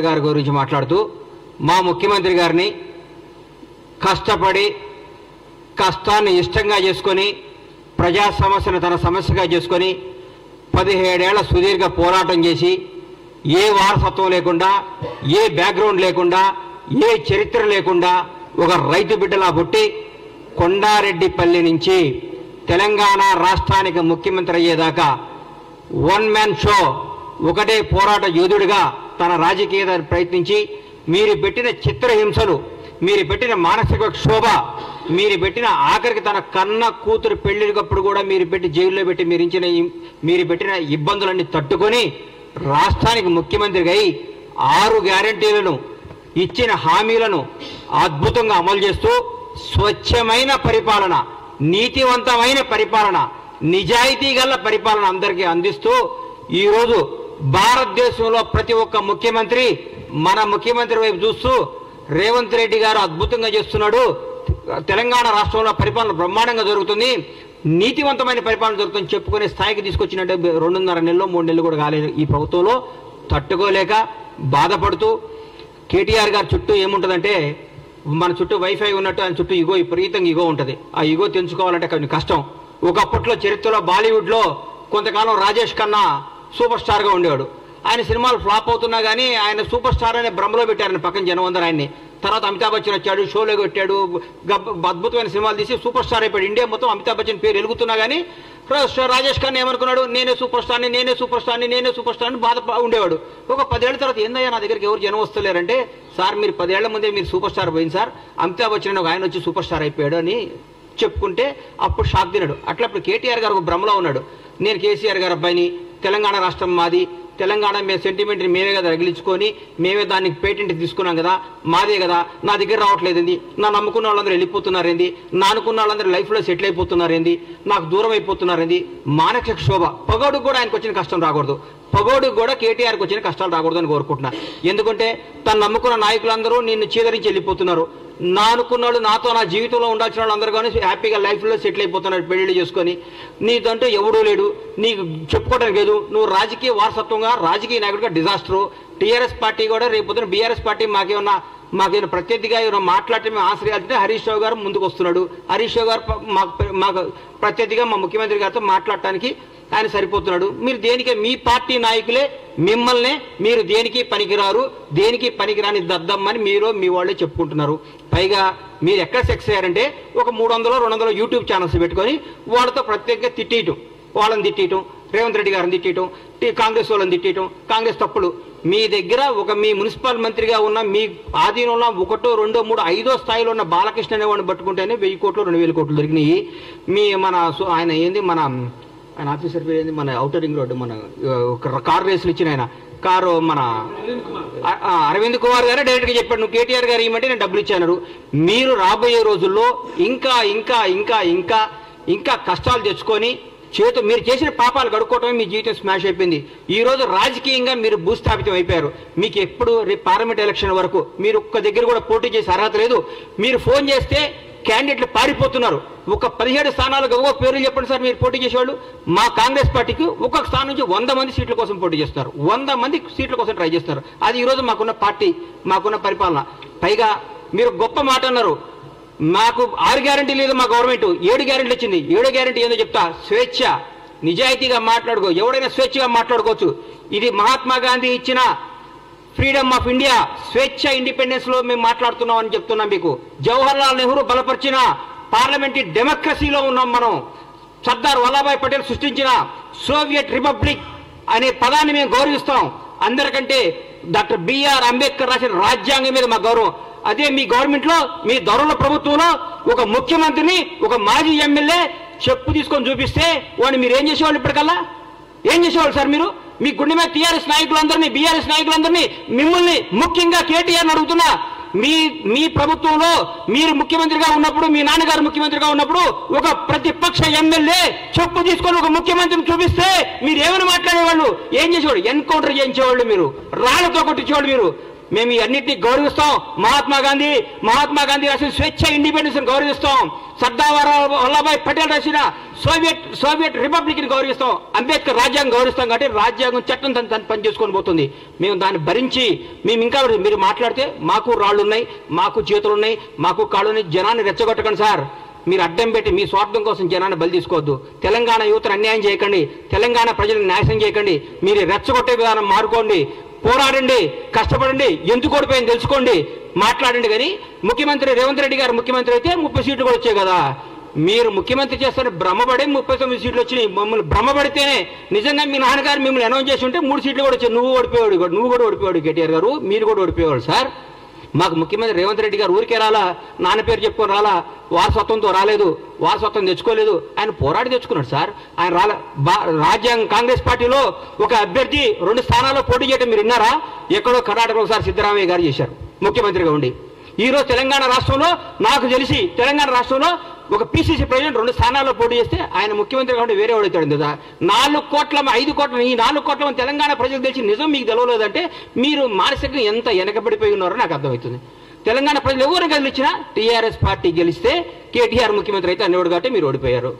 గారి గురించి మాట్లాడుతూ మా ముఖ్యమంత్రి గారిని కష్టపడి కష్టాన్ని ఇష్టంగా చేసుకొని ప్రజా సమస్యను తన సమస్యగా చేసుకొని 17 ఏళ్ల సుదీర్ఘ పోరాటం చేసి ఏ వారసత్వం లేకుండా ఏ బ్యాక్గ్రౌండ్ లేకుండా ఏ చరిత్ర లేకుండా ఒక రైతు బిడ్డలా పుట్టి కొండారెడ్డిపల్లి నుంచి తెలంగాణ రాష్ట్రానికి ముఖ్యమంత్రి అయ్యేదాకా వన్ మ్యాన్ షో ఒకటే పోరాట యోధుడిగా తన రాజకీయ ప్రయత్నించి మీరు పెట్టిన చిత్రహింసలు మీరు పెట్టిన మానసిక క్షోభ మీరు పెట్టిన ఆఖరికి తన కన్న కూతురు పెళ్లికప్పుడు కూడా మీరు పెట్టి జైల్లో పెట్టి మీరు పెట్టిన ఇబ్బందులన్నీ తట్టుకొని రాష్ట్రానికి ముఖ్యమంత్రిగా అయి 6 గ్యారంటీలను ఇచ్చిన హామీలను అద్భుతంగా అమలు చేస్తూ స్వచ్ఛమైన పరిపాలన నీతివంతమైన పరిపాలన నిజాయితీ గల పరిపాలన అందరికీ అందిస్తూ ఈరోజు భారతదేశంలో ప్రతి ఒక్క ముఖ్యమంత్రి మన ముఖ్యమంత్రి వైపు చూస్తూ రేవంత్ రెడ్డి గారు అద్భుతంగా చేస్తున్నాడు తెలంగాణ రాష్ట్రంలో పరిపాలన బ్రహ్మాండంగా జరుగుతుంది నీతివంతమైన పరిపాలన జరుగుతుంది చెప్పుకునే స్థాయికి తీసుకొచ్చినట్టు 2.5 నెలలు 3 నెలలు కూడా కాలేదు ఈ ప్రభుత్వంలో తట్టుకోలేక బాధపడుతూ కేటీఆర్ గారి చుట్టూ ఏముంటుందంటే మన చుట్టూ వైఫై ఉన్నట్టు ఆయన చుట్టూ ఇగో విపరీతంగా ఇగో ఉంటుంది ఆ ఇగో తెంచుకోవాలంటే కొంచెం కష్టం ఒకప్పట్లో చరిత్రలో బాలీవుడ్లో కొంతకాలం రాజేష్ ఖన్నా సూపర్ స్టార్గా ఉండేవాడు ఆయన సినిమాలు ఫ్లాప్ అవుతున్నా కానీ ఆయన సూపర్ స్టార్ అనే భ్రమలో పెట్టారని పక్కన జనం అందరూ ఆయన్ని తర్వాత అమితాబ్ బచ్చన్ వచ్చాడు షోలో కొట్టాడు అద్భుతమైన సినిమాలు తీసి సూపర్ స్టార్ అయిపోయాడు ఇండియా మొత్తం అమితాబ్ బచ్చన్ పేరు వెలుగుతున్నా కానీ రాజేష్ ఖన్నా ఏమనుకున్నాడు నేనే సూపర్ స్టార్ని బాధ ఉండేవాడు ఒక 10 ఏళ్ల తర్వాత ఏందయ్యా నా దగ్గరికి ఎవరు జనం వస్తలేరంటే సార్ మీరు 10 ఏళ్ల ముందే మీరు సూపర్ స్టార్ పోయింది సార్ అమితాబ్ బచ్చన్ ఒక ఆయన వచ్చి సూపర్ స్టార్ అయిపోయాడు అని చెప్పుకుంటే అప్పుడు షాక్ తిన్నాడు అట్లా ఇప్పుడు కేటీఆర్ గారు ఒక భ్రమలో ఉన్నాడు నేను కేసీఆర్ గారు అబ్బాయిని తెలంగాణ రాష్ట్రం మాది తెలంగాణ మేము సెంటిమెంట్ని మేమే కదా రగిలించుకొని మేమే దానికి పేటెంట్ తీసుకున్నాం కదా మాదే కదా నా దగ్గర రావట్లేదండి నా నమ్ముకున్న వాళ్ళందరూ వెళ్ళిపోతున్నారేంది నా అనుకున్న వాళ్ళందరూ లైఫ్లో సెటిల్ అయిపోతున్నారేంది నాకు దూరం అయిపోతున్నారేంది మానసిక శోభ పగోడుకు కూడా ఆయనకు వచ్చిన కష్టం రాకూడదు పగోడుకు కూడా కేటీఆర్కి వచ్చిన కష్టాలు రాకూడదు అని కోరుకుంటున్నా ఎందుకంటే తను నమ్ముకున్న నాయకులందరూ నిన్ను చీదరించి వెళ్ళిపోతున్నారు నా అనుకున్న వాళ్ళు నాతో నా జీవితంలో ఉండాల్సిన వాళ్ళు అందరూ కానీ హ్యాపీగా లైఫ్లో సెటిల్ అయిపోతున్నారు పెళ్లిళ్ళు చేసుకొని నీదంటూ ఎవడూ లేడు నీకు చెప్పుకోవడానికి లేదు నువ్వు రాజకీయ వారసత్వంగా రాజకీయ నాయకుడిగా డిజాస్టరు టీఆర్ఎస్ పార్టీ కూడా రేపు బీఆర్ఎస్ పార్టీ మాకేమన్నా ప్రత్యర్థిగా ఏమైనా మాట్లాడితే మేము ఆశ్రయాలంటే హరీష్ రావు గారు ముందుకు వస్తున్నాడు హరీష్ రావు గారు మాకు ప్రత్యర్థిగా మా ముఖ్యమంత్రి గారితో మాట్లాడటానికి ఆయన సరిపోతున్నాడు మీరు దేనికి మీ పార్టీ నాయకులే మిమ్మల్ని మీరు దేనికి పనికిరారు దేనికి పనికిరాని దద్దమ్మని మీరు మీ వాళ్ళే చెప్పుకుంటున్నారు పైగా మీరు ఎక్కడ సెక్స్ అయ్యారంటే ఒక 300-200 యూట్యూబ్ ఛానల్స్ పెట్టుకొని వాళ్ళతో ప్రత్యేకంగా తిట్టేయటం వాళ్ళని తిట్టేయటం రేవంత్ రెడ్డి గారిని తిట్టేయటం కాంగ్రెస్ వాళ్ళని తిట్టేయటం కాంగ్రెస్ తప్పులు మీ దగ్గర మీ మున్సిపల్ మంత్రిగా ఉన్న మీ ఆధీనంలో 1, 2, 3, 5వ స్థాయిలో ఉన్న బాలకృష్ణ అనేవాడిని పట్టుకుంటేనే 1000 కోట్లు 2000 కోట్లు దొరికినాయి ఆయన ఏంది ఆయన ఆఫీసర్ పేరు ఏంది మన ఔటర్ రింగ్ రోడ్డు మన కారు రేసులు ఇచ్చిన ఆయన కారు మన అరవింద్ కుమార్ గారే డైరెక్ట్గా చెప్పాడు నువ్వు కేటీఆర్ గారు ఇవ్వమంటే నేను డబ్బులు ఇచ్చాను మీరు రాబోయే రోజుల్లో ఇంకా ఇంకా ఇంకా ఇంకా ఇంకా కష్టాలు తెచ్చుకొని మీరు చేసిన పాపాలు గడుక్కోవటమే మీ జీవితం స్మాష్ అయిపోయింది ఈ రోజు రాజకీయంగా మీరు భూస్థాపితం అయిపోయారు మీకు ఎప్పుడు రేపు పార్లమెంట్ ఎలక్షన్ వరకు మీరు ఒక్క దగ్గర కూడా పోటీ చేసే అర్హత లేదు మీరు ఫోన్ చేస్తే క్యాండిడేట్లు పారిపోతున్నారు ఒక 17 స్థానాలకు ఒక్కొక్క పేర్లు చెప్పండి సార్ మీరు పోటీ చేసేవాళ్ళు మా కాంగ్రెస్ పార్టీకి ఒక్కొక్క స్థానం నుంచి 100 మంది సీట్ల కోసం పోటీ చేస్తున్నారు 100 మంది సీట్ల కోసం ట్రై చేస్తున్నారు అది ఈరోజు మాకున్న పార్టీ మాకున్న పరిపాలన పైగా మీరు గొప్ప మాట అన్నారు మాకు 6 గ్యారెంటీ లేదు మా గవర్నమెంట్ 7 గ్యారెంటీలు ఇచ్చింది 7వ గ్యారెంటీ ఏందో చెప్తా స్వేచ్ఛ నిజాయితీగా మాట్లాడుకో ఎవడైనా స్వేచ్ఛగా మాట్లాడుకోవచ్చు ఇది మహాత్మా గాంధీ ఇచ్చిన ఫ్రీడమ్ ఆఫ్ ఇండియా స్వేచ్ఛ ఇండిపెండెన్స్ లో మేము మాట్లాడుతున్నాం అని చెప్తున్నాం మీకు జవహర్లాల్ నెహ్రూ బలపరిచిన పార్లమెంటరీ డెమోక్రసీలో ఉన్నాం మనం సర్దార్ వల్లభాయ్ పటేల్ సృష్టించిన సోవియట్ రిపబ్లిక్ అనే పదాన్ని మేము గౌరవిస్తాం అందరికంటే డాక్టర్ బిఆర్ అంబేద్కర్ రాసిన రాజ్యాంగం మీద మా గౌరవం అదే మీ గవర్నమెంట్ లో మీ దొరల ప్రభుత్వంలో ఒక ముఖ్యమంత్రిని ఒక మాజీ ఎమ్మెల్యే చెప్పు తీసుకొని చూపిస్తే వాడిని మీరు ఏం చేసేవాళ్ళు ఇప్పటికల్లా ఏం చేసేవాళ్ళు సార్ మీరు మీ గుండె మీద టీఆర్ఎస్ నాయకులందరినీ బీఆర్ఎస్ నాయకులందరినీ మిమ్మల్ని ముఖ్యంగా కేటీఆర్ని అడుగుతున్నా మీ ప్రభుత్వంలో మీరు ముఖ్యమంత్రిగా ఉన్నప్పుడు మీ నాన్నగారు ముఖ్యమంత్రిగా ఉన్నప్పుడు ఒక ప్రతిపక్ష ఎమ్మెల్యే చెప్పు తీసుకొని ఒక ముఖ్యమంత్రిని చూపిస్తే మీరు ఏమైనా మాట్లాడేవాళ్ళు ఏం చేసేవాళ్ళు ఎన్కౌంటర్ చేయించేవాళ్ళు మీరు రాళ్లతో కొట్టించేవాళ్ళు మీరు మేము అన్నింటినీ గౌరవిస్తాం. మహాత్మా గాంధీ రాసిన స్వేచ్ఛ ఇండిపెండెన్స్ గౌరవిస్తాం. సర్దార్ వల్లభాయ్ పటేల్ రాసిన సోవియట్ రిపబ్లిక్ని గౌరవిస్తాం. అంబేద్కర్ రాజ్యాంగం గౌరవిస్తాం. కాబట్టి రాజ్యాంగం చట్టం తను పని చేసుకొని పోతుంది. మేము దాన్ని భరించి మేము ఇంకా మీరు మాట్లాడితే మాకు రాళ్ళు ఉన్నాయి, మాకు చేతులు ఉన్నాయి, మాకు కాళ్ళు ఉన్నాయి. జనాన్ని రెచ్చగొట్టకండి సార్. మీరు అడ్డం పెట్టి మీ స్వార్థం కోసం జనాన్ని బలి తీసుకోవద్దు. తెలంగాణ యువతను అన్యాయం చేయకండి. తెలంగాణ ప్రజలను నాశనం చేయకండి. మీరు రెచ్చగొట్టే విధానం మారుకోండి. పోరాడండి, కష్టపడండి, ఎందుకు ఓడిపోయింది తెలుసుకోండి, మాట్లాడండి. కానీ ముఖ్యమంత్రి రేవంత్ రెడ్డి గారు ముఖ్యమంత్రి అయితే 30 సీట్లు కూడా వచ్చాయి కదా. మీరు ముఖ్యమంత్రి చేస్తారని భ్రమపడే 39 సీట్లు వచ్చినాయి. మమ్మల్ని భ్రమపడితేనే నిజంగా మీ నాన్నగారు మిమ్మల్ని అనౌన్స్ చేసి ఉంటే 3 సీట్లు కూడా వచ్చాయి. నువ్వు కూడా ఓడిపోయాడు కేటీఆర్ గారు, మీరు కూడా ఓడిపోయేవాడు సార్. మాకు ముఖ్యమంత్రి రేవంత్ రెడ్డి గారు ఊరికే రాలా, నాన్న పేరు చెప్పుకొని రాలా, వారసత్వంతో రాలేదు, వారసత్వం తెచ్చుకోలేదు. ఆయన పోరాడి తెచ్చుకున్నాడు సార్. ఆయన రాజ్యాంగ కాంగ్రెస్ పార్టీలో ఒక అభ్యర్థి 2 స్థానాల్లో పోటీ చేయడం మీరు విన్నారా? ఎక్కడో కర్ణాటకలో ఒకసారి సిద్ధరామయ్య గారు చేశారు ముఖ్యమంత్రిగా ఉండి. ఈరోజు తెలంగాణ రాష్ట్రంలో నాకు తెలిసి తెలంగాణ రాష్ట్రంలో ఒక పిసిసి ప్రెసిడెంట్ 2 స్థానాల్లో పోటీ చేస్తే ఆయన ముఖ్యమంత్రి కాబట్టి వేరే వాడుతాడు కదా. 5 కోట్ల ఈ 4 కోట్ల తెలంగాణ ప్రజలకు తెలిసి నిజం మీకు తెలవలేదంటే మీరు మానసికంగా ఎంత వెనకబడిపోయి ఉన్నారో నాకు అర్థమవుతుంది. తెలంగాణ ప్రజలు ఎవరు గెలిచినా టీఆర్ఎస్ పార్టీ గెలిస్తే కేటీఆర్ ముఖ్యమంత్రి అయితే అనేవాడు కాబట్టి మీరు ఓడిపోయారు.